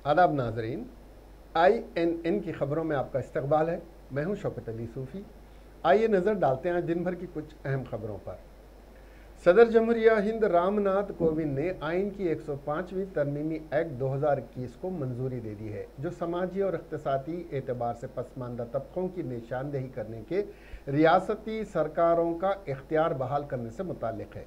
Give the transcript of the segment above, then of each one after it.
आदाब नाजरीन, INN की खबरों में आपका इस्तकबाल है। मैं हूं शौकत अली सूफ़ी। आइए नज़र डालते हैं दिन भर की कुछ अहम खबरों पर। सदर जमहूरिया हिंद रामनाथ कोविंद ने आइन की 105वीं तरमीमी एक्ट 2021 को मंजूरी दे दी है, जो समाजी और इक़्तिसादी एतबार से पसमानदा तबकों की निशानदेही करने के रियासती सरकारों का इख्तियार बहाल करने से मुताल्लिक़ है।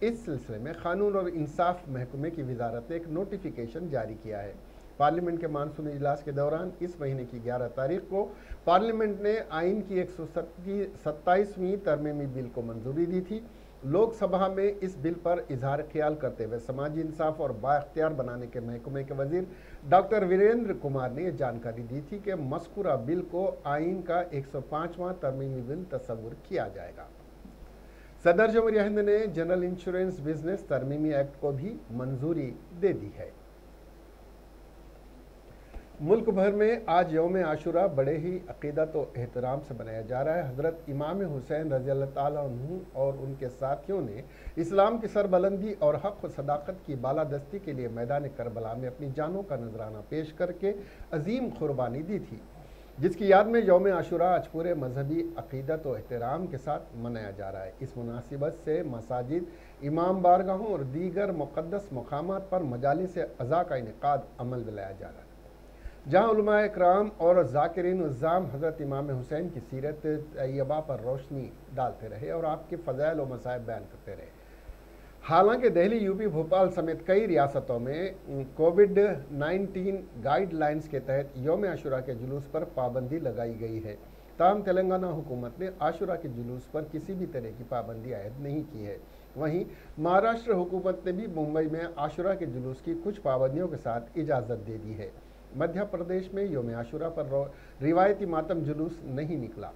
इस सिलसिले में कानून और इंसाफ महकमे की वजारत ने एक नोटिफिकेशन जारी किया है। पार्लियामेंट के मानसूनी इजलास के दौरान इस महीने की 11 तारीख को पार्लियामेंट ने आइन की 127वीं तरमीमी बिल को मंजूरी दी थी। लोकसभा में इस बिल पर इजहार ख्याल करते हुए समाजी इंसाफ और बाख्तियार बनाने के महकमे के वजीर डॉक्टर वीरेंद्र कुमार ने यह जानकारी दी थी कि मज़कूरा बिल को आइन का 105वां तरमीमी बिल तस्वुर किया जाएगा। सदर जमहूरिया हिंद ने जनरल इंश्योरेंस बिजनेस तरमीमी एक्ट को भी मंजूरी दे दी है। मुल्क भर में आज यौम आशुरा बड़े ही अक़ीदत और एहतराम से मनाया जा रहा है। हज़रत इमाम हुसैन रज़ी अल्लाह ताला अन्हु और उनके साथियों ने इस्लाम की सरबलंदी और हक़ व सदाकत की बालादस्ती के लिए मैदान करबला में अपनी जानों का नजराना पेश करके अजीम कुर्बानी दी थी, जिसकी याद में यौम आशुरा आज पूरे मजहबी अक़ीदत और एहतराम के साथ मनाया जा रहा है। इस मुनासिबत से मसाजिद, इमाम बारगाहों और दीगर मुक़द्दस मकामात पर मजालिस अज़ा का इनेकाद अमल में लाया जा रहा है, जहाँ उलमा इकराम और ज़ाकिरीन उज़्ज़ाम हज़रत इमाम हुसैन की सीरत तैयबा पर रोशनी डालते रहे और आपके फ़ज़ाइल और मसाइब बयान करते रहे। हालांकि दिल्ली, यूपी, भोपाल समेत कई रियासतों में कोविड-19 गाइडलाइंस के तहत यौम आशुरा के जुलूस पर पाबंदी लगाई गई है। ताहम तेलंगाना हुकूमत ने आशुरा के जुलूस पर किसी भी तरह की पाबंदी आयद नहीं की है। वहीं महाराष्ट्र हुकूमत ने भी मुंबई में आशुरा के जुलूस की कुछ पाबंदियों के साथ इजाज़त दे दी है। मध्य प्रदेश में यौम आशुरा पर रिवायती मातम जुलूस नहीं निकला।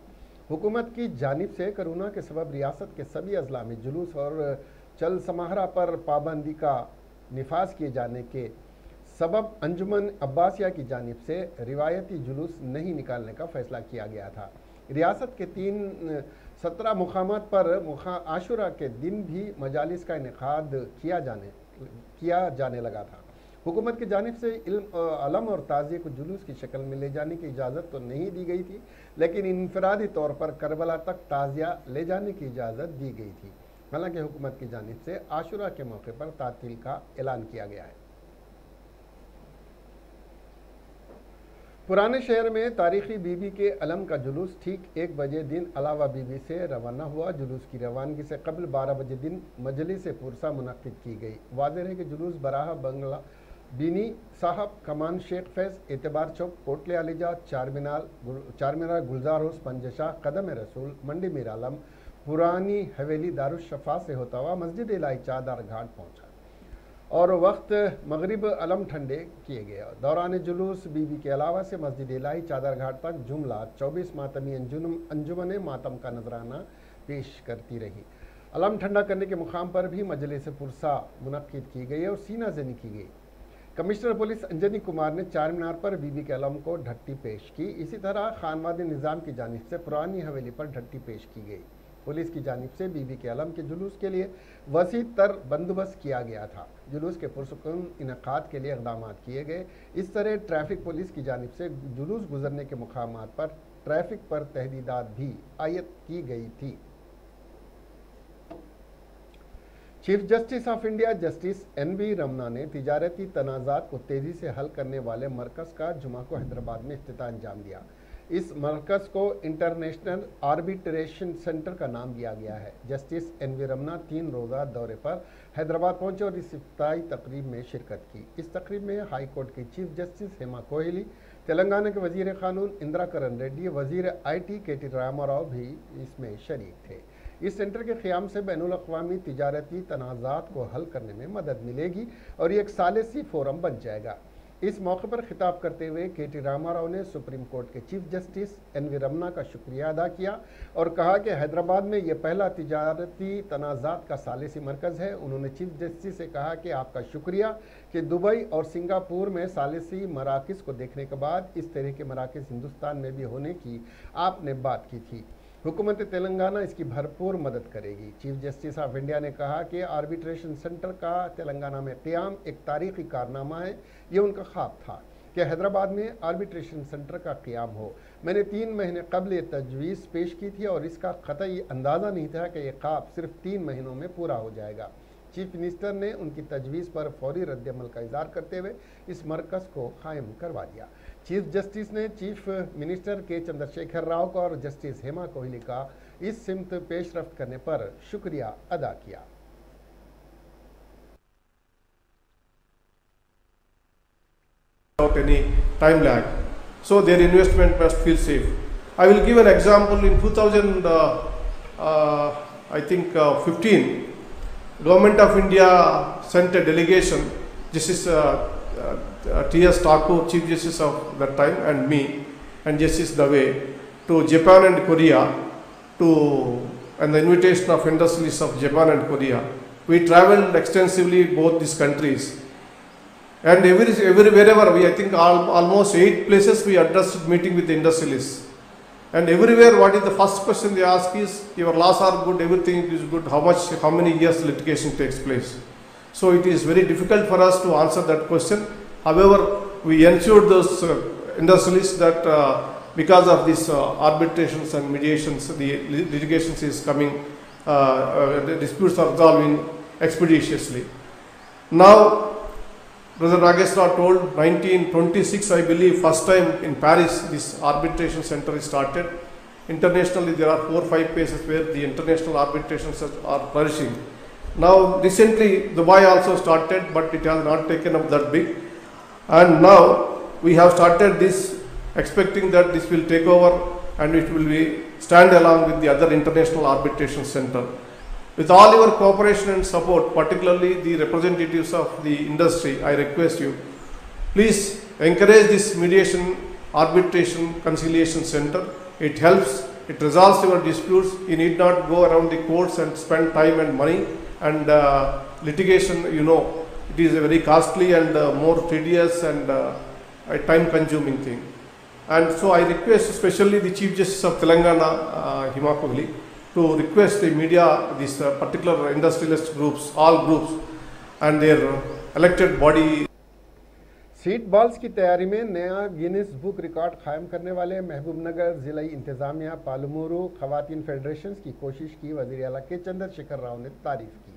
हुकूमत की जानिब से कोरोना के सबब रियासत के सभी अजला में जुलूस और चल समाहरा पर पाबंदी का निफाज किए जाने के सबब अंजुमन अब्बासिया की जानिब से रिवायती जुलूस नहीं निकालने का फैसला किया गया था। रियासत के 17 मुकामात पर आशुरा के दिन भी मजालिस का इनेकाद किया जाने लगा था। हुकूमत की जानिब से अलम और ताज़िए को जुलूस की शक्ल में ले जाने की इजाज़त तो नहीं दी गई थी, लेकिन इनफरादी तौर पर करबला तक ताज़िया ले जाने की इजाज़त दी गई थी। हालांकि हुकूमत की जानिब से आशुरा के मौके पर तातील का ऐलान किया गया है। पुराने शहर में तारीखी बीबी के अलम का जुलूस ठीक 1 बजे दिन अलावा बीबी से रवाना हुआ। जुलूस की रवानगी से कबल 12 बजे दिन मजलिस पुरसा मुनक्किद की गई। वाज़ेह है कि जुलूस बराह बंगला बीनी साहब, कमान शेख फैज़, एतबार चौक, कोटले अलीजा, चारमीनार, गुलजार हाउस, पंजशाह, कदम रसूल, मंडी मीर आलम, पुरानी हवेली, दारुशफ़ा से होता हुआ मस्जिद इलाही चादर घाट पहुँचा और वक्त मगरिब अलम ठंडे किए गए। दौरान जुलूस बीबी के अलावा से मस्जिद इलाही चादर घाट तक जुमला 24 मातमी अंजुमन मातम का नजराना पेश करती रही। अलम ठंडा करने के मुकाम पर भी मजलिस पुरसा मुनक्किद की गई और सीना जनी की गई। कमिश्नर पुलिस अंजनी कुमार ने चारमीनार पर बीबी के अलम को ढट्टी पेश की। इसी तरह खानवादी निज़ाम की जानिब से पुरानी हवेली पर ढट्टी पेश की गई। पुलिस की जानिब से बीबी के अलम के जुलूस के लिए वसी तर बंदोबस्त किया गया था। जुलूस के पुरसुकून इनेकाद के लिए इक़दाम किए गए। इस तरह ट्रैफिक पुलिस की जानिब से जुलूस गुजरने के मुकामात पर ट्रैफिक पर तहदीदात भी आयद की गई थी। Chief justice of India justice NV Ramana ने तिजारती तनाज़ात को तेज़ी से हल करने वाले मरकज़ का जुमा को हैदराबाद में इफ्तिताह अंजाम दिया। इस मरकज़ को इंटरनेशनल आर्बिट्रेशन सेंटर का नाम दिया गया है। जस्टिस NV रमना 3 रोज़ा दौरे पर हैदराबाद पहुंचे और इस इफ्तिताही तकरीब में शिरकत की। इस तकरीब में हाई कोर्ट की चीफ जस्टिस हेमा कोहली, तेलंगाना के वज़ीर क़ानून इंदिरा करण रेड्डी, वज़ीर IT KT रामाराव भी इसमें शरीक थे। इस सेंटर के क़याम से बैनुल-अक़वामी तिजारती तनाज़ात को हल करने में मदद मिलेगी और ये एक सालिसी फोरम बन जाएगा। इस मौके पर खिताब करते हुए KT रामाराव ने सुप्रीम कोर्ट के चीफ जस्टिस NV रमना का शुक्रिया अदा किया और कहा कि हैदराबाद में यह पहला तिजारती तनाज़ात का सालिसी मरकज़ है। उन्होंने चीफ जस्टिस से कहा कि आपका शुक्रिया कि दुबई और सिंगापुर में सालिसी मराकज़ को देखने के बाद इस तरह के मराकज़ हिंदुस्तान में भी होने की आपने बात की थी। हुकूमत तेलंगाना इसकी भरपूर मदद करेगी। चीफ जस्टिस ऑफ इंडिया ने कहा कि आर्बिट्रेशन सेंटर का तेलंगाना में क़याम एक तारीख़ी कारनामा है, ये उनका ख्वाब था। कि हैदराबाद में आर्बिट्रेशन सेंटर का क़याम हो। मैंने 3 महीने कबल ये तजवीज़ पेश की थी और इसका क़तई अंदाज़ा नहीं था कि यह ख्वाब सिर्फ 3 महीनों में पूरा हो जाएगा। चीफ मिनिस्टर ने उनकी तजवीज़ पर फौरी रद्दअमल का इज़हार करते हुए इस मरकज़ को कायम करवा दिया। चीफ जस्टिस ने चीफ मिनिस्टर के चंद्रशेखर राव का और जस्टिस हेमा कोहली का इस सिमत पेशरफ्त करने पर शुक्रिया अदा किया। Without any time lag, so their investment must feel safe. I will give an example. In 2015, Government of India sent a delegation. Justice T.S. Thakur, Chief Justice of that time, and me, and Justice Dave, to Japan and Korea, and the invitation of industrialists of Japan and Korea. We travelled extensively both these countries. And wherever we, I think almost 8 places we addressed meeting with the industrialists. And everywhere, what is the first question they ask is, your laws are good, everything is good, how many years litigation takes place? So it is very difficult for us to answer that question. However, we ensured those industrialists that because of these arbitrations and mediations, the litigations is coming, the disputes are resolving expeditiously. Now, Brother Nageswara told 1926, I believe, first time in Paris this arbitration center is started. Internationally, there are 4 or 5 places where the international arbitrations are flourishing. Now, recently, Dubai also started, but it has not taken up that big. And now, we have started this, expecting that this will take over and it will be stand along with the other international arbitration center. With all your cooperation and support, particularly the representatives of the industry, I request you, please encourage this mediation, arbitration, conciliation center. It helps, it resolves your disputes. You need not go around the courts and spend time and money. And litigation, you know, it is a very costly and more tedious and a time-consuming thing. And so I request especially the Chief Justice of Telangana, Hema Kohli, to request the media, these particular industrialist groups, all groups and their elected body. Seat balls की तैयारी में नया Guinness book record कायम करने वाले महबूबनगर ज़िला इंतज़ामिया पालमूरू ख़वातीन federation की कोशिश की वज़ीर आला के चंद्रशेखर राव ने तारीफ़ की।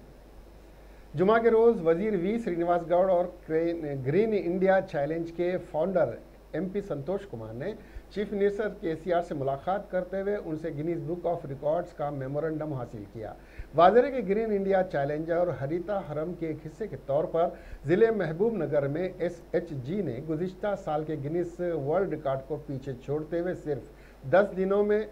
जुमा के रोज़ वज़ीर वी श्रीनिवास गौड़ और ग्रीन इंडिया चैलेंज के फाउंडर MP संतोष कुमार ने चीफ मिनिस्टर KCR से मुलाकात करते हुए उनसे गिनीज बुक ऑफ रिकॉर्ड्स का मेमोरेंडम हासिल किया। वाज़ेह के ग्रीन इंडिया चैलेंज और हरीता हरम के एक हिस्से के तौर पर ज़िले महबूब नगर में SHG ने गुज़िश्ता साल के गिनीज वर्ल्ड रिकॉर्ड को पीछे छोड़ते हुए सिर्फ 10 दिनों में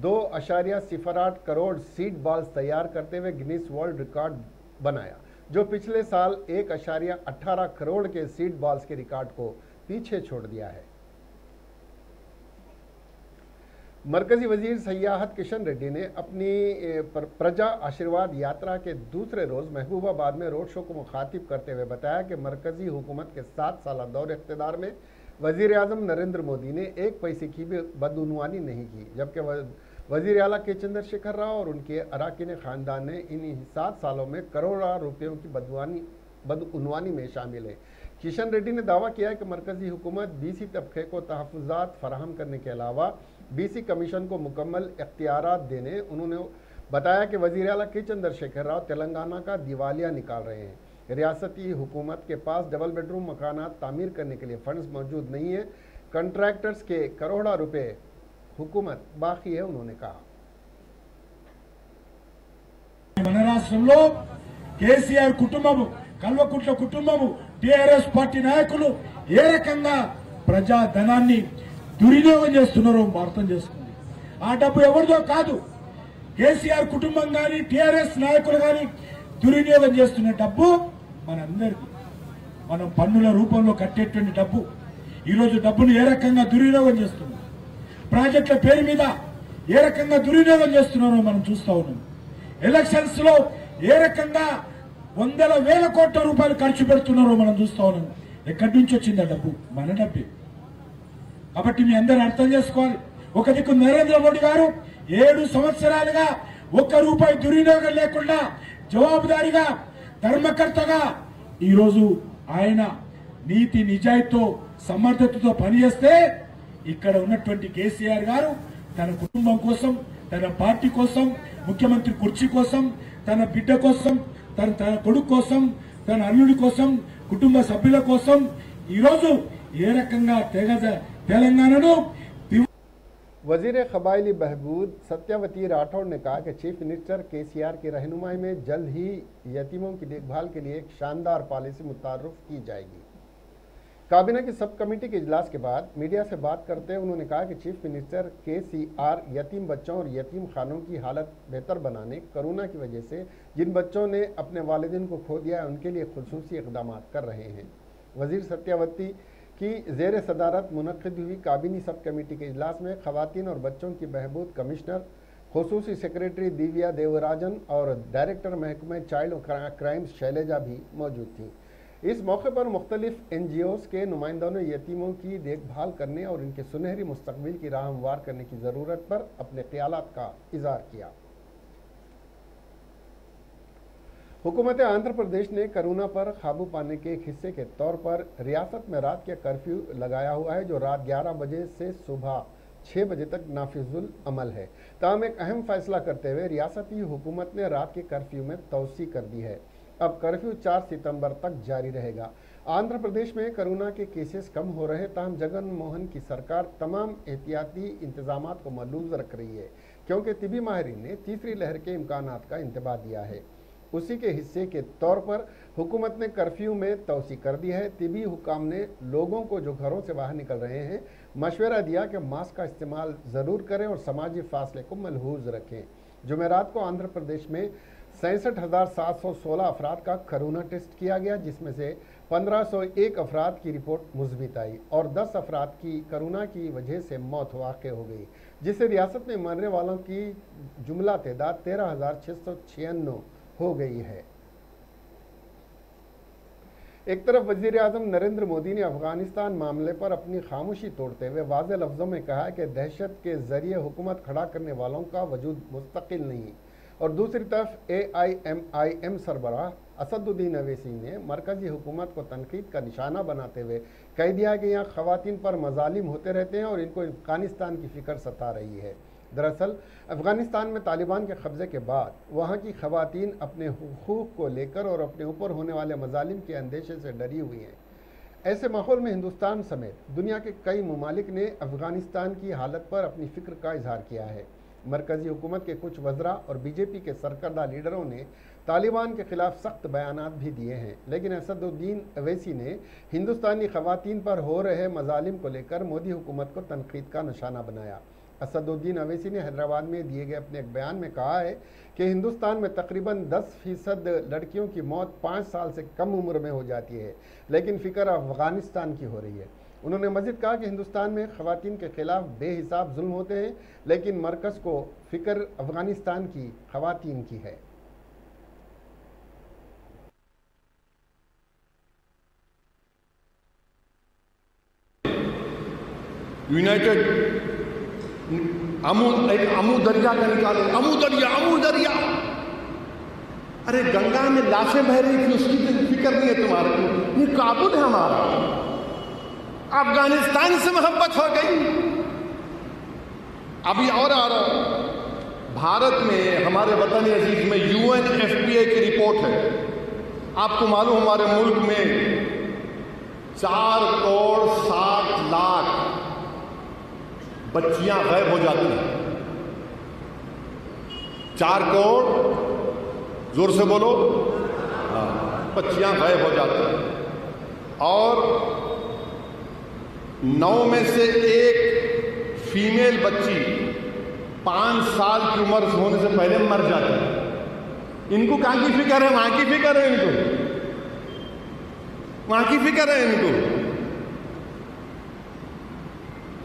2.08 करोड़ सीड बॉल्स तैयार करते हुए गिनीज वर्ल्ड रिकॉर्ड बनाया, जो पिछले साल 1.18 करोड़ के सीड बॉल्स के रिकॉर्ड को पीछे छोड़ दिया है। मरकजी वजीर सयाहत किशन रेड्डी ने अपनी प्रजा आशीर्वाद यात्रा के दूसरे रोज़ महबूबाबाद में रोड शो को मुखातिब करते हुए बताया कि मरकजी हुकूमत के 7 साल दौर इख्तिदार में वज़ीर आज़म नरेंद्र मोदी ने 1 पैसे की भी बदउनवानी नहीं की, जबकि वज़ीर आला के चंद्रशेखर राव और उनके अराकीन ख़ानदान ने इन 7 सालों में करोड़ों रुपयों की बदउनवानी में शामिल है। किशन रेड्डी ने दावा किया है कि मरकजी हुकूमत BC तबके को तहफ़्फ़ुज़ात फराहम करने के अलावा BC कमीशन को मुकम्मल इख्तियारात देने। उन्होंने बताया कि वज़ीर आला के चंद्रशेखर राव तेलंगाना का दिवालिया निकाल रहे हैं। रियासती हुकूमत के पास डबल बेडरूम मकानात तामीर करने के लिए फंड्स मौजूद नहीं है। कंट्रैक्टर्स के करोड़ों रुपए हुकूमत बाकी है, उन्होंने कहा। మన రాష్ట్రంలో కేసీఆర్ కుటుంబము, కల్వకుంట్ల కుటుంబము, టీఆర్ఎస్ పార్టీ నాయకులు ఏ రకంగా ప్రజా ధనాన్ని దుర్వినియోగం చేస్తున్నారో అర్థం చేసుకుంది। ఆ డబ్బు ఎవరిదో కాదు, కేసీఆర్ కుటుంబం కానీ టీఆర్ఎస్ నాయకులు కానీ దుర్వినియోగం చేస్తున్న డబ్బు మనందరిది। మనం పన్నుల రూపంలో కట్టేటువంటి డబ్బు ఈరోజు డబ్బును ఏ రకంగా దుర్వినియోగం చేస్తున్నారు, ప్రాజెక్టుల పేరు మీద ఏ రకంగా దుర్వినియోగం చేస్తున్నారో మనం చూస్తా ఉన్నాం। ఎలక్షన్స్ లో ఏ రకంగా వందల వేల కోట్ల రూపాయలు ఖర్చు పెడుతున్నారో మనం చూస్తా ఉన్నాం। ఎక్కడి నుంచి వచ్చింది డబ్బు? మన డబ్బే। కాబట్టి మీ అందరూ అర్థం చేసుకోవాలి। ఒక దిక్కు నరేంద్ర మోడీ గారు 7 సంవత్సరాలుగా 1 రూపాయి దుర్వినియోగం లేకుండా జవాబుదారీగా ధర్మకర్తగా ఈరోజు ఆయన నీతి నిజాయితీతో సమర్థతతో పనిచేస్తే ఇక్కడ ఉన్నటువంటి కేసీఆర్ గారు తన కుటుంబం కోసం, తన పార్టీ కోసం, ముఖ్యమంత్రి కుర్చీ కోసం, తన బిడ్డ కోసం, తన కొడుకు కోసం, తన అల్లుడి కోసం, కుటుంబ సభ్యుల కోసం ఈరోజు ఏ రకంగా తెలంగాణను वजीर कबायली बहबूद सत्यावती राठौड़ ने कहा कि चीफ मिनिस्टर केसीआर की रहनुमाई में जल्द ही यतीमों की देखभाल के लिए एक शानदार पॉलिसी मुतारुफ की जाएगी। काबीना की सब कमेटी के इजलास के बाद मीडिया से बात करते हुए उन्होंने कहा कि चीफ मिनिस्टर केसीआर यतीम बच्चों और यतीम खानों की हालत बेहतर बनाने, कोरोना की वजह से जिन बच्चों ने अपने वालिदैन को खो दिया है उनके लिए खुसूसी इक़दाम कर रहे हैं। वजीर सत्यावती की ज़ेर सदारत मुनक़िद हुई काबीनी सब कमेटी के इजलास में ख़वातीन और बच्चों की बहबूद कमिश्नर, खुसूसी सेक्रेटरी दिव्या देवराजन और डायरेक्टर महकमे चाइल्ड क्राइम्स शैलेजा भी मौजूद थीं। इस मौके पर मुख्तलिफ NGOs के नुमाइंदों ने यतीमों की देखभाल करने और इनके सुनहरी मुस्तक़बिल की राह हमवार करने की ज़रूरत पर अपने ख्यालात का इज़हार किया। हुकूमत आंध्र प्रदेश ने कोरोना पर काबू पाने के एक हिस्से के तौर पर रियासत में रात का कर्फ्यू लगाया हुआ है, जो रात 11 बजे से सुबह 6 बजे तक नाफिजुल अमल है। ताहम एक अहम फैसला करते हुए रियासती हुकूमत ने रात के कर्फ्यू में तोसी कर दी है। अब कर्फ्यू 4 सितंबर तक जारी रहेगा। आंध्र प्रदेश में कोरोना के केसेस कम हो रहे, ताहम जगन मोहन की सरकार तमाम एहतियाती इंतजामात को मलूज़ रख रही है, क्योंकि तिबी माहिरीन ने तीसरी लहर के इम्कानात का इंतबाह दिया है। उसी के हिस्से के तौर पर हुकूमत ने कर्फ्यू में तोसी कर दी है। तिबी हुकाम ने लोगों को जो घरों से बाहर निकल रहे हैं मशवरा दिया कि मास्क का इस्तेमाल ज़रूर करें और समाजी फासले को मलहूज़ रखें। जुमेरात को आंध्र प्रदेश में 67,716 अफराद का कोरोना टेस्ट किया गया, जिसमें से 1501 अफराद की रिपोर्ट मुस्बित आई और 10 अफराद की कोरोना की वजह से मौत वाक़ हो गई, जिससे रियासत में मरने वालों की जुमला तादाद 13,696 हो गई है। एक तरफ वज़ीर आज़म नरेंद्र मोदी ने अफगानिस्तान मामले पर अपनी खामोशी तोड़ते हुए वाज़ेह लफ्ज़ों में कहा है कि दहशत के ज़रिए हुकूमत खड़ा करने वालों का वजूद मुस्तकिल नहीं। और दूसरी तरफ AIMIM सरबराह असदुद्दीन अवैसी ने मरकज़ी हुकूमत को तनकीद का निशाना बनाते हुए कह दिया कि यहाँ ख़वातीन पर मज़ालिम होते रहते हैं और इनको अफ़गानिस्तान की फ़िक्र सता रही है। दरअसल अफ़गानिस्तान में तालिबान के कब्ज़े के बाद वहाँ की ख़वातीन अपने हुकूक़ को लेकर और अपने ऊपर होने वाले मज़ालिम के अंदेशे से डरी हुई हैं। ऐसे माहौल में हिंदुस्तान समेत दुनिया के कई ममालिक ने अफ़गानिस्तान की हालत पर अपनी फ़िक्र का इजहार किया है। मरकज़ी हुकूमत के कुछ वज़रा और BJP के सरकर्दा लीडरों ने तालिबान के ख़िलाफ़ सख्त बयानात भी दिए हैं, लेकिन असदुद्दीन अवैसी ने हिंदुस्तानी ख़वातीन पर हो रहे मज़ालिम को लेकर मोदी हुकूमत को तनक़ीद का निशाना बनाया। असदुद्दीन अवैसी ने हैदराबाद में दिए गए अपने एक बयान में कहा है कि हिंदुस्तान में तकरीबन 10% लड़कियों की मौत 5 साल से कम उम्र में हो जाती है, लेकिन फ़िक्र अफ़गानिस्तान की हो रही है। उन्होंने मज़ीद कहा कि हिंदुस्तान में ख़वातीन के ख़िलाफ़ बेहिसाब जुल्म होते हैं, लेकिन मरकज़ को फ़िक्र अफ़गानिस्तान की ख़वातीन की है। यूनाइटेड अमू दरिया का निकाले, अमू दरिया। अरे गंगा में लाशें बह रही थी, उसकी फिक्र नहीं है तुम्हारे को। ये काबुल है हमारा, अफगानिस्तान से मोहब्बत हो गई। अभी और आ रहा, भारत में हमारे वतन अजीज में UNFPA की रिपोर्ट है। आपको मालूम हमारे मुल्क में 4,60,00,000 बच्चियां गायब हो जाती हैं। 4 करोड़, जोर से बोलो, बच्चियां गायब हो जाती हैं और 9 में से 1 फीमेल बच्ची 5 साल की उम्र होने से पहले मर जाती है। इनको कहाँ की फिक्र है? वहां की फिक्र है इनको, वहां की फिक्र है इनको।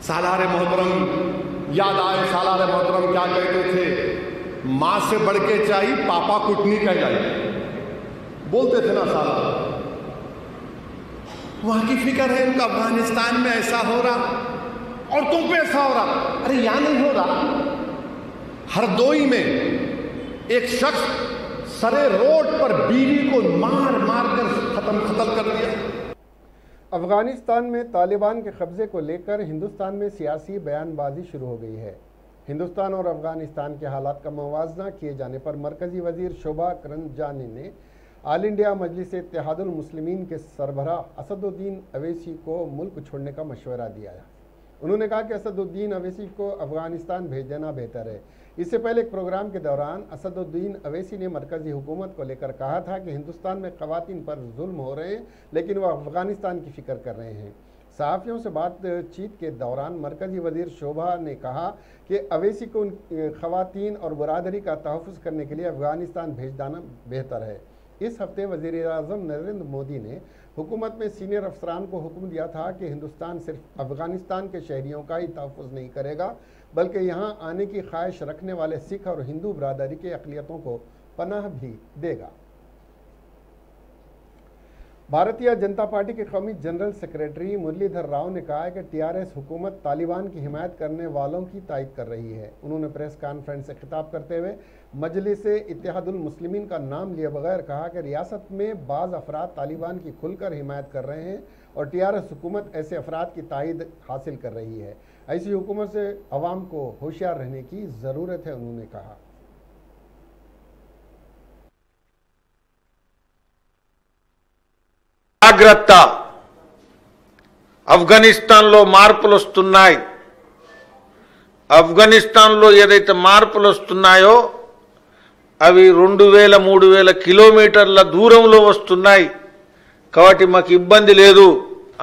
सालार मोहतरम याद आए, सालार मोहतरम क्या कहते थे? मां से बढ़ के चाहिए पापा कुटनी कह जाए, बोलते थे ना सालार। वहां की फिक्र है इनका। अफगानिस्तान में ऐसा हो रहा और तुम पे ऐसा हो रहा। अरे यहां नहीं हो रहा, हरदोई में एक शख्स सरे रोड पर बीवी को मार मार कर खत्म कर दिया। अफगानिस्तान में तालिबान के कब्जे को लेकर हिंदुस्तान में सियासी बयानबाजी शुरू हो गई है। हिंदुस्तान और अफगानिस्तान के हालात का मुवाजना किए जाने पर मरकजी वजीर शोभा करंजानी ने आल इंडिया मजलिस इत्तेहादुल मुस्लिमीन के सरबराह असदुद्दीन अवैसी को मुल्क छोड़ने का मशवरा दिया है। उन्होंने कहा कि असदुद्दीन अवैसी को अफगानिस्तान भेज देना बेहतर है। इससे पहले एक प्रोग्राम के दौरान असदुद्दीन अवैसी ने मरकजी हुकूमत को लेकर कहा था कि हिंदुस्तान में ख़वातीन पर जुल्म हो रहे हैं, लेकिन वह अफगानिस्तान की फ़िक्र कर रहे हैं। सहाफ़ियों से बातचीत के दौरान मरकजी वजीर शोभा ने कहा कि अवैसी को ख़वातीन और बरादरी का तहफ़्फ़ुज़ करने के लिए अफगानिस्तान भेज देना बेहतर है। इस हफ्ते वज़ीर-ए-आज़म नरेंद्र मोदी ने हुकूमत में सीनियर अफसरान को हुक्म दिया था कि हिंदुस्तान सिर्फ अफगानिस्तान के शहरियों का ही तहफ़्फ़ुज़ नहीं करेगा, बल्कि यहाँ आने की ख्वाहिश रखने वाले सिख और हिंदू बरादरी के अक़लियतों को पनाह भी देगा। भारतीय जनता पार्टी के कौमी जनरल सेक्रेटरी मुरलीधर राव ने कहा है कि टीआरएस हुकूमत तालिबान की हिमायत करने वालों की तायद कर रही है। उन्होंने प्रेस कॉन्फ्रेंस से खिताब करते हुए मजलिस इत्तेहादुल मुस्लिमीन का नाम लिए बगैर कहा कि रियासत में बाज़ अफराद तालिबान की खुलकर हिमायत कर रहे हैं और टीआरएस हुकूमत ऐसे अफराद की तायद हासिल कर रही है। ऐसी हुकूमत से अवाम को होशियार रहने की ज़रूरत है, उन्होंने कहा। జాగ్రత్త, ఆఫ్ఘనిస్తాన్లో మార్పులు వస్తున్నాయి. ఆఫ్ఘనిస్తాన్లో ఏదైతే మార్పులు వస్తున్నాయో అవి 2000-3000 కిలోమీటర్ల దూరంలో వస్తున్నాయి. కాబట్టి మాకు ఇబ్బంది లేదు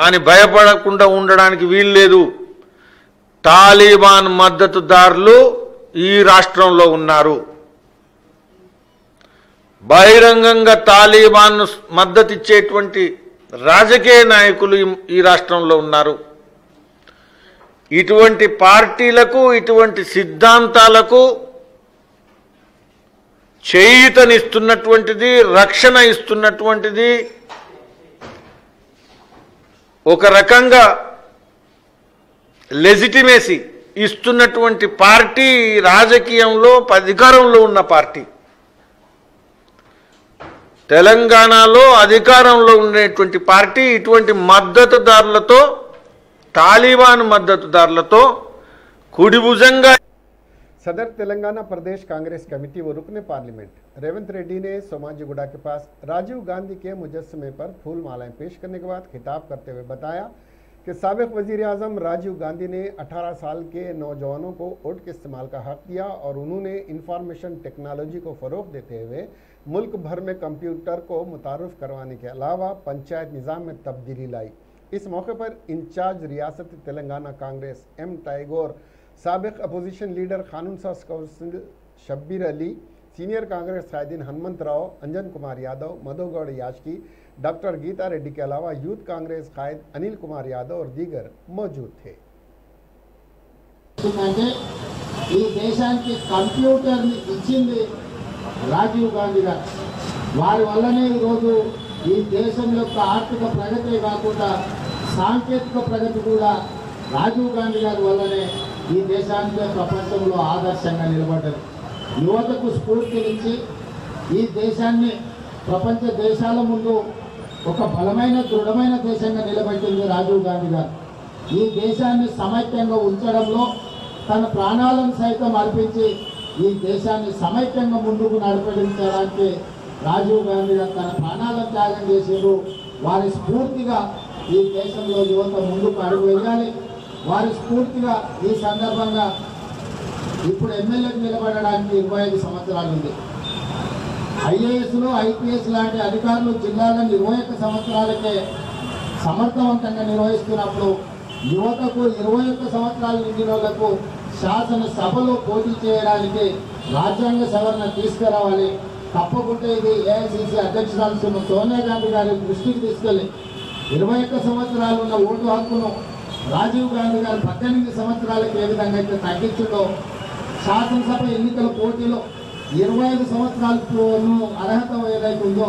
అని భయపడకుండా ఉండడానికి వీలు లేదు. తాలిబాన్ మద్దతుదారులు ఈ రాష్ట్రంలో ఉన్నారు. బహిరంగంగా తాలిబాన్ మద్దతు ఇచ్చేటువంటి రాజకీయ నాయకులు ఈ రాష్ట్రంలో ఉన్నారు. ఇటువంటి పార్టీలకు, ఇటువంటి సిద్ధాంతాలకు చేయూతనిస్తున్నటువంటిది, రక్షణ ఇస్తున్నటువంటిది, ఒక రకంగా లెజిటిమేసీ ఇస్తున్నటువంటి పార్టీ రాజకీయంలో అధికారంలో ఉన్న పార్టీ. తెలంగాణలో అధికారంలో ఉండేటువంటి పార్టీ ఇటువంటి మద్దతుదారులతో, तालिबान मदददारुलतो कुडिभुजंगा। सदर तेलंगाना प्रदेश कांग्रेस कमेटी व रुकने पार्लियामेंट रेवंत रेड्डी ने सोमाजिगुड़ा के पास राजीव गांधी के मुजस्समे पर फूल मालाएं पेश करने के बाद खिताब करते हुए बताया कि साबिक वजीर आजम राजीव गांधी ने 18 साल के नौजवानों को वोट के इस्तेमाल का हक दिया और उन्होंने इंफॉर्मेशन टेक्नोलॉजी को फ़रोग देते हुए मुल्क भर में कंप्यूटर को मुतारुफ करवाने के अलावा पंचायत निज़ाम में तब्दीली लाई। इस मौके पर इंचार्ज रियासत तेलंगाना कांग्रेस एम टाइगोर, साबिक अपोजिशन लीडर कानून साज कौंसिल शब्बीर अली, सीनियर कांग्रेस कायदीन हनुमंत राव, अंजन कुमार यादव, मधुगौड़ याचकी, डॉक्टर गीता रेड्डी के अलावा यूथ कांग्रेस कायद अनिल कुमार यादव और दीगर मौजूद थे। कंप्यूटर इच्छिंది రాజీవ్ గాంధీ గారు. వారి వల్లనే ఈరోజు ఈ దేశం యొక్క ఆర్థిక ప్రగతి కాకుండా సాంకేతిక ప్రగతి కూడా రాజీవ్ గాంధీ గారి వల్లనే ఈ దేశానికి ప్రపంచంలో ఆదర్శంగా నిలబడ్డది. యువతకు స్ఫూర్తినిచ్చి ఈ దేశాన్ని ప్రపంచ దేశాల ముందు ఒక బలమైన దృఢమైన దేశంగా నిలబెట్టింది రాజీవ్ గాంధీ గారు. ఈ దేశాన్ని సమైక్యంగా ఉంచడంలో తన ప్రాణాలను సైతం అర్పించి ఈ దేశాన్ని సమైక్యంగా ముందుకు నడిపించడానికి రాజీవ్ గాంధీ గారు తన ప్రాణాలను త్యాగం చేశారు. వారి స్ఫూర్తిగా ఈ దేశంలో యువత ముందుకు అడుగు వేయాలి. వారి స్ఫూర్తిగా ఈ సందర్భంగా ఇప్పుడు ఎమ్మెల్యేకి నిలబడడానికి 25 సంవత్సరాలు ఉంది. ఐఏఎస్లు, ఐపీఎస్ లాంటి అధికారులు జిల్లాలను 21 సంవత్సరాలకే సమర్థవంతంగా నిర్వహిస్తున్నప్పుడు యువతకు 21 సంవత్సరాలు నిండిన వాళ్లకు శాసనసభలో పోటీ చేయడానికి రాజ్యాంగ సవరణ తీసుకురావాలి. తప్పకుండా ఇది ఏఐసిసి అధ్యక్షురాలు సోనియా గాంధీ గారి దృష్టికి తీసుకెళ్లి 21 సంవత్సరాలు ఉన్న ఓటు హక్కును రాజీవ్ గాంధీ గారు 18 సంవత్సరాలకు ఏ విధంగా అయితే తగ్గించడో, శాసనసభ ఎన్నికల పోటీలో 25 సంవత్సరాలకు అర్హత ఏదైతే ఉందో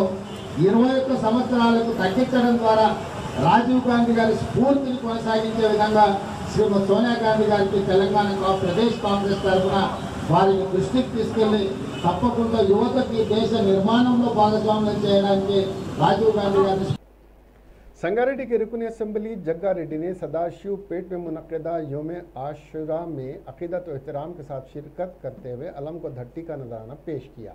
21 సంవత్సరాలకు తగ్గించడం ద్వారా రాజీవ్ గాంధీ గారి స్ఫూర్తిని కొనసాగించే విధంగా శ్రీమతి సోనియా గాంధీ గారికి తెలంగాణ ప్రదేశ్ కాంగ్రెస్ తరఫున వారిని దృష్టికి తీసుకెళ్లి తప్పకుండా యువతకి దేశ నిర్మాణంలో భాగస్వామ్యం చేయడానికి రాజీవ్ గాంధీ గారిని संगारेड्डी के रुकन असम्बली जग्गा रेड्डी ने सदाशिव पेट में मुनक्किदा योम आशुरा में अकीदत व एहतराम के साथ शिरकत करते हुए अलम को धट्टी का नजराना पेश किया।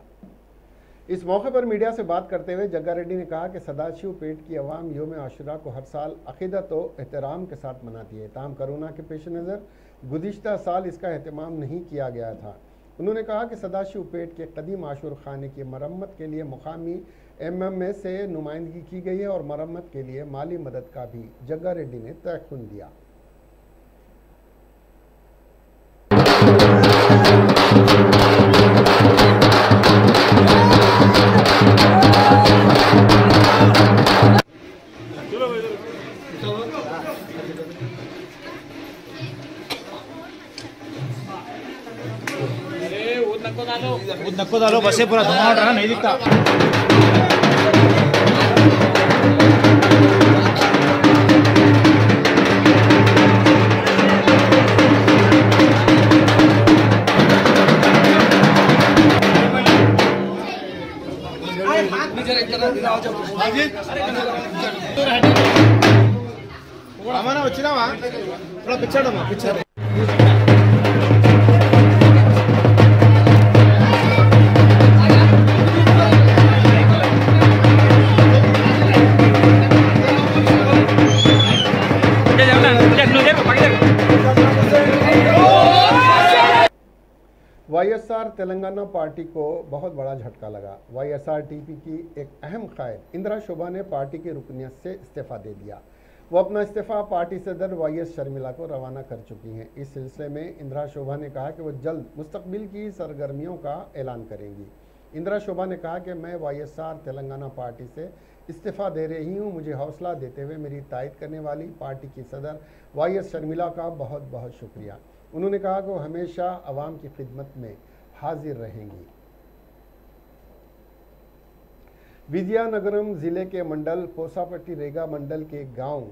इस मौके पर मीडिया से बात करते हुए जग्गा रेड्डी ने कहा कि सदाशिव पेट की अवाम योम आशुरा को हर साल अकीदत व एहतराम के साथ मनाती है। ताहम कोरोना के पेश नज़र गुज़िश्ता साल इसका एहतमाम नहीं किया गया था। उन्होंने कहा कि सदाशिव पेट के कदीम आशुर खाने की मरम्मत के लिए मुकामी MMA से नुमाइंदगी की गई है और मरम्मत के लिए माली मदद का भी जग्गा रेड्डी ने तयख्खुन दिया। नको डालो बसे पूरा धुआं उठ रहा नहीं दिखता। అమ్మనా వచ్చినావా పిచ్చాడమ్మా పిచ్చాడు YSR तेलंगाना पार्टी को बहुत बड़ा झटका लगा। YSRTP की एक अहम कायद इंदिरा शोभा ने पार्टी की रुकनियत से इस्तीफा दे दिया। वो अपना इस्तीफा पार्टी सदर YS शर्मिला को रवाना कर चुकी हैं। इस सिलसिले में इंदिरा शोभा ने कहा कि वो जल्द मुस्तकबिल की सरगर्मियों का ऐलान करेंगी। इंदिरा शोभा ने कहा कि मैं YSR तेलंगाना पार्टी से इस्तीफा दे रही हूँ। मुझे हौसला देते हुए मेरी तायद करने वाली पार्टी की सदर YS शर्मिला का बहुत बहुत शुक्रिया। उन्होंने कहा कि वो हमेशा अवाम की खिदमत में हाजिर रहेंगी। विजयनगरम ज़िले के मंडल पोसापट्टी रेगा मंडल के गांव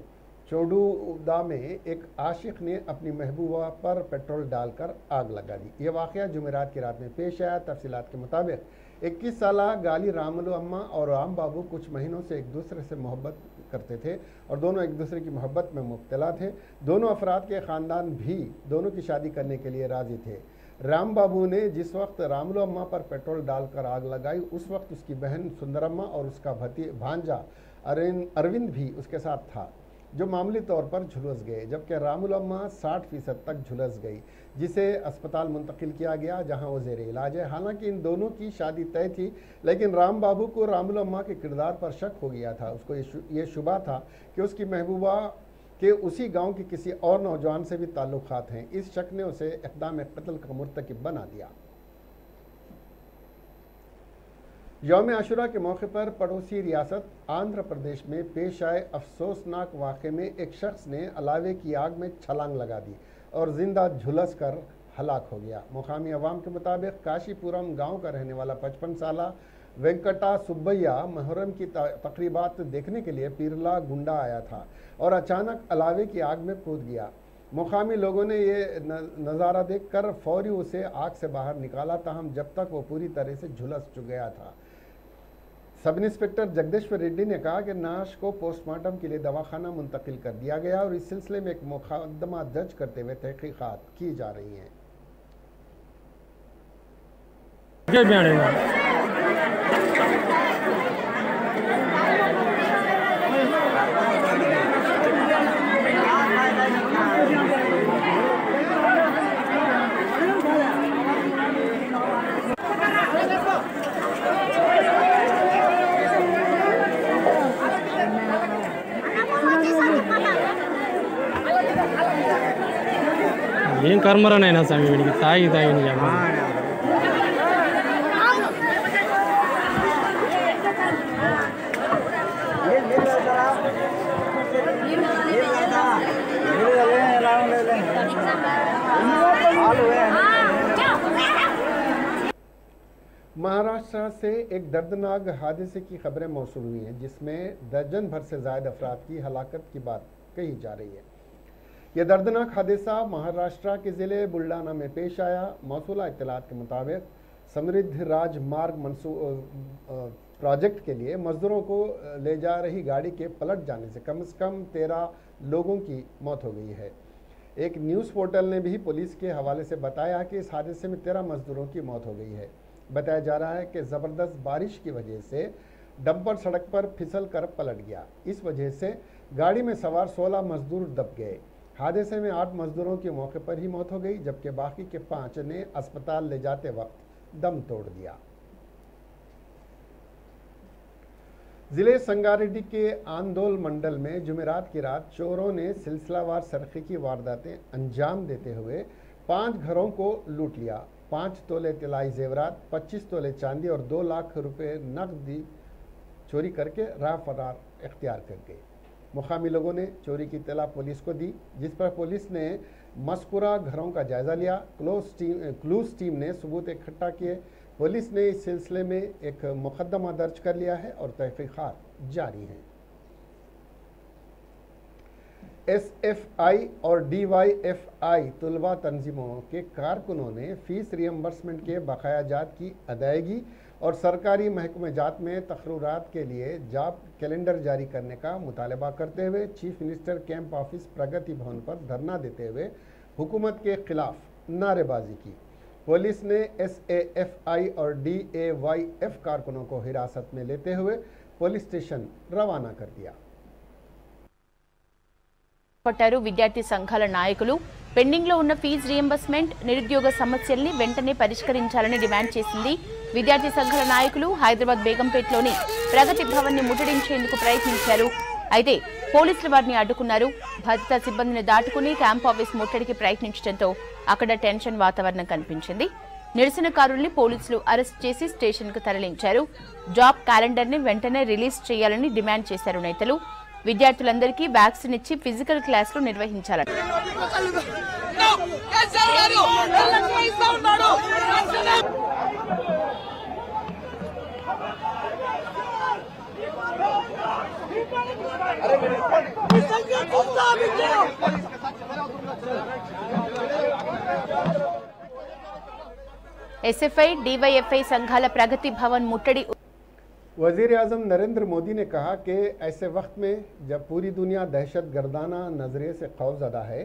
चोडूदा में एक आशिक ने अपनी महबूबा पर पेट्रोल डालकर आग लगा दी। ये वाक़या जुमेरात की रात में पेश आया। तफसीलात के मुताबिक 21 साला गाली रामुलु अम्मा और राम बाबू कुछ महीनों से एक दूसरे से मोहब्बत करते थे और दोनों एक दूसरे की मोहब्बत में मुब्तला थे। दोनों अफराद के ख़ानदान भी दोनों की शादी करने के लिए राज़ी थे। राम बाबू ने जिस वक्त रामुलु अम्मा पर पेट्रोल डालकर आग लगाई उस वक्त उसकी बहन सुंदरम्मा और उसका भांजा अरविंद भी उसके साथ था, जो मामूली तौर पर झुलस गए, जबकि रामुलु अम्मा 60% तक झुलस गई, जिसे अस्पताल मुंतकिल किया गया जहां वो ज़ेर इलाज है। हालांकि इन दोनों की शादी तय थी, लेकिन राम बाबू को रामुलु अम्मा के किरदार पर शक हो गया था। उसको ये शुबा था कि उसकी महबूबा के उसी गांव के किसी और नौजवान से भी ताल्लुकात हैं। इस शक ने उसे इक़दाम कत्ल का मुर्तकिब बना दिया। यौम आशुरा के मौके पर पड़ोसी रियासत आंध्र प्रदेश में पेश आए अफसोसनाक वाक़े में एक शख्स ने अलावे की आग में छलांग लगा दी और जिंदा झुलस कर हलाक हो गया। मुकामी अवाम के मुताबिक काशीपुरम गांव का रहने वाला 55 साला वेंकटा सुब्बैया मुहर्रम की तकरीबात देखने के लिए पीरला गुंडा आया था और अचानक अलावे की आग में कूद गया। मुकामी लोगों ने ये नज़ारा देखकर फौरी उसे आग से बाहर निकाला, ताहम जब तक वो पूरी तरह से झुलस गया था। सब इंस्पेक्टर जगदीश्वर रेड्डी ने कहा कि नाश को पोस्टमार्टम के लिए दवाखाना मुंतकिल कर दिया गया और इस सिलसिले में एक मुकदमा दर्ज करते हुए तहकीकात की जा रही हैं। ఏం కర్మరనైనా స్వామి వీడికి తాగి महाराष्ट्र से एक दर्दनाक हादसे की खबरें मौसूल हुई हैं, जिसमें दर्जन भर से ज़ायद अफराद की हलाकत की बात कही जा रही है। यह दर्दनाक हादसा महाराष्ट्र के ज़िले बुल्डाना में पेश आया। मौसूला इत्तलात के मुताबिक समृद्ध राजमार्ग प्रोजेक्ट के लिए मजदूरों को ले जा रही गाड़ी के पलट जाने से कम 13 लोगों की मौत हो गई है। एक न्यूज़ पोर्टल ने भी पुलिस के हवाले से बताया कि इस हादसे में 13 मजदूरों की मौत हो गई है। बताया जा रहा है कि ज़बरदस्त बारिश की वजह से डंपर सड़क पर फिसल कर पलट गया। इस वजह से गाड़ी में सवार 16 मजदूर दब गए। हादसे में 8 मजदूरों की मौके पर ही मौत हो गई, जबकि बाकी के 5 ने अस्पताल ले जाते वक्त दम तोड़ दिया। जिले संगारेड्डी के आंदोल मंडल में जुमेरात की रात चोरों ने सिलसिलावार सरखे की वारदातें अंजाम देते हुए 5 घरों को लूट लिया। 5 तोले तिलाई जेवरात, 25 तोले चांदी और 2 लाख रुपए नकदी चोरी करके राह फरार इख्तियार कर गए। मुकामी लोगों ने चोरी की इत्तला पुलिस को दी, जिस पर पुलिस ने मज़कूरा घरों का जायजा लिया। क्लूज टीम ने सबूत इकट्ठा किए। पुलिस ने इस सिलसिले में एक मुकदमा दर्ज कर लिया है और तहकीकात जारी हैं। SFI और DYFI तुलबा तंजीमों के कारकुनों ने फीस रियम्बर्समेंट के बकाया जात की अदायगी और सरकारी महकमे जात में तकर्रुरात के लिए जॉब कैलेंडर जारी करने का मुतालबा करते हुए चीफ मिनिस्टर कैंप ऑफिस प्रगति भवन पर धरना देते हुए हुकूमत के खिलाफ नारेबाजी की। पुलिस ने SAFI और DAYF कारकुनों को हिरासत में लेते हुए पुलिस स्टेशन रवाना कर दिया। పట్టారు విద్యార్థి సంఘాల నాయకులు పెండింగ్ లో ఉన్న ఫీజు రియంబర్స్మెంట్ నిరుద్యోగ సమస్యల్ని వెంటనే పరిష్కరించాలని డిమాండ్ చేసింది। విద్యార్థి సంఘాల నాయకులు హైదరాబాద్ బేగంపేటలోని ప్రగతి భవన్ ని ముట్టడించేందుకు ప్రయత్నించారు। అయితే పోలీసులు వారిని అడ్డుకున్నారు। భద్రతా సిబ్బందిని దాటుకుని క్యాంప్ ఆఫీస్ ముట్టడికి ప్రయత్నించడంతో అక్కడ టెన్షన్ వాతావరణం కనిపించింది। నిరసనకారుల్ని పోలీసులు అరెస్ట్ చేసి స్టేషన్ కు తరలించారు। జాబ్ క్యాలెండర్ ని వెంటనే రిలీజ్ చేయాలని డిమాండ్ చేశారు నేతలు। విద్యార్థులందరికీ వ్యాక్సిన్ ఇచ్చి ఫిజికల్ క్లాసులు నిర్వహించాలని SFI DYFI संघाల प्रगति भवन मुट्टड़ी। वज़ीर आज़म नरेंद्र मोदी ने कहा कि ऐसे वक्त में जब पूरी दुनिया दहशत गर्दाना नज़रिए से खौफज़दा है,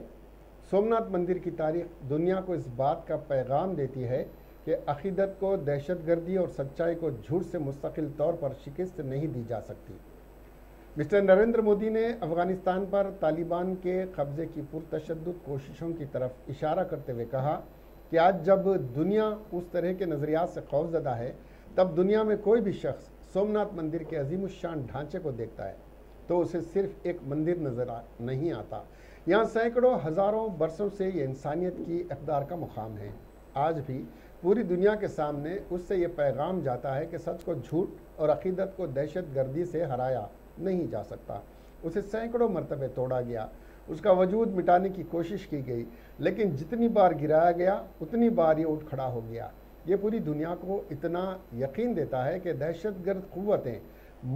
सोमनाथ मंदिर की तारीख दुनिया को इस बात का पैगाम देती है कि अक़ीदत को दहशतगर्दी और सच्चाई को झूठ से मुस्तकिल तौर पर शिकस्त नहीं दी जा सकती। मिस्टर नरेंद्र मोदी ने अफ़गानिस्तान पर तालिबान के कब्ज़े की पुरतशद्दुद कोशिशों की तरफ इशारा करते हुए कहा कि आज जब दुनिया उस तरह के नज़रियात से खौफज़दा है, तब दुनिया में कोई भी शख्स सोमनाथ मंदिर के अजीमुशान ढांचे को देखता है तो उसे सिर्फ एक मंदिर नजर नहीं आता। यहाँ सैकड़ों हज़ारों बरसों से ये इंसानियत की इक़दार का मुकाम है। आज भी पूरी दुनिया के सामने उससे ये पैगाम जाता है कि सच को झूठ और अक़ीदत को दहशत गर्दी से हराया नहीं जा सकता। उसे सैकड़ों मरतबे तोड़ा गया, उसका वजूद मिटाने की कोशिश की गई, लेकिन जितनी बार गिराया गया उतनी बार ये उठ खड़ा हो गया। ये पूरी दुनिया को इतना यकीन देता है कि दहशतगर्द क़ुव्वतें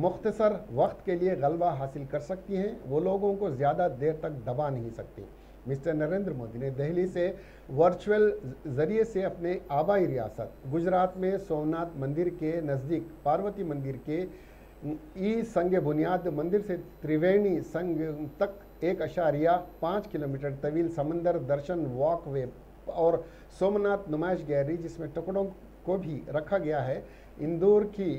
मुख्तसर वक्त के लिए गलबा हासिल कर सकती हैं, वो लोगों को ज़्यादा देर तक दबा नहीं सकती। मिस्टर नरेंद्र मोदी ने दिल्ली से वर्चुअल ज़रिए से अपने आबाई रियासत गुजरात में सोमनाथ मंदिर के नज़दीक पार्वती मंदिर के संग बुनियाद मंदिर से त्रिवेणी संग तक 1.5 किलोमीटर तवील समंदर दर्शन वॉकवे और सोमनाथ नुमाइश गैलरी जिसमें टुकड़ों को भी रखा गया है, इंदौर की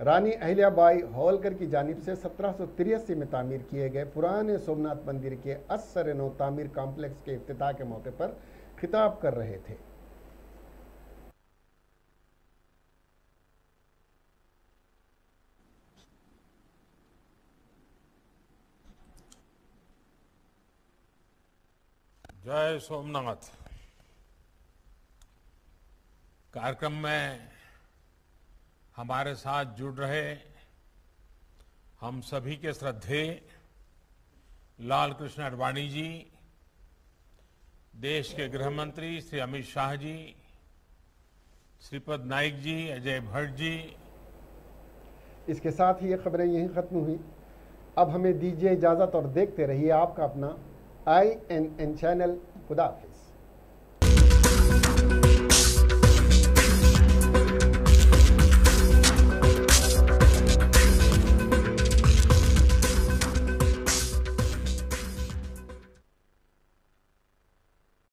रानी अहिल्याबाई होलकर की जानिब से 1783 में तामीर किए गए पुराने सोमनाथ मंदिर के असर नौ तामीर कॉम्प्लेक्स के इफ्तिताह के मौके पर खिताब कर रहे थे। जय सोमनाथ कार्यक्रम में हमारे साथ जुड़ रहे हम सभी के श्रद्धेय लाल कृष्ण आडवाणी जी, देश के गृह मंत्री श्री अमित शाह जी, श्रीपद नाइक जी, अजय भट्ट जी। इसके साथ ही ये खबरें यहीं ख़त्म हुई। अब हमें दीजिए इजाज़त और देखते रहिए आपका अपना INN चैनल। खुदा हाफिज़।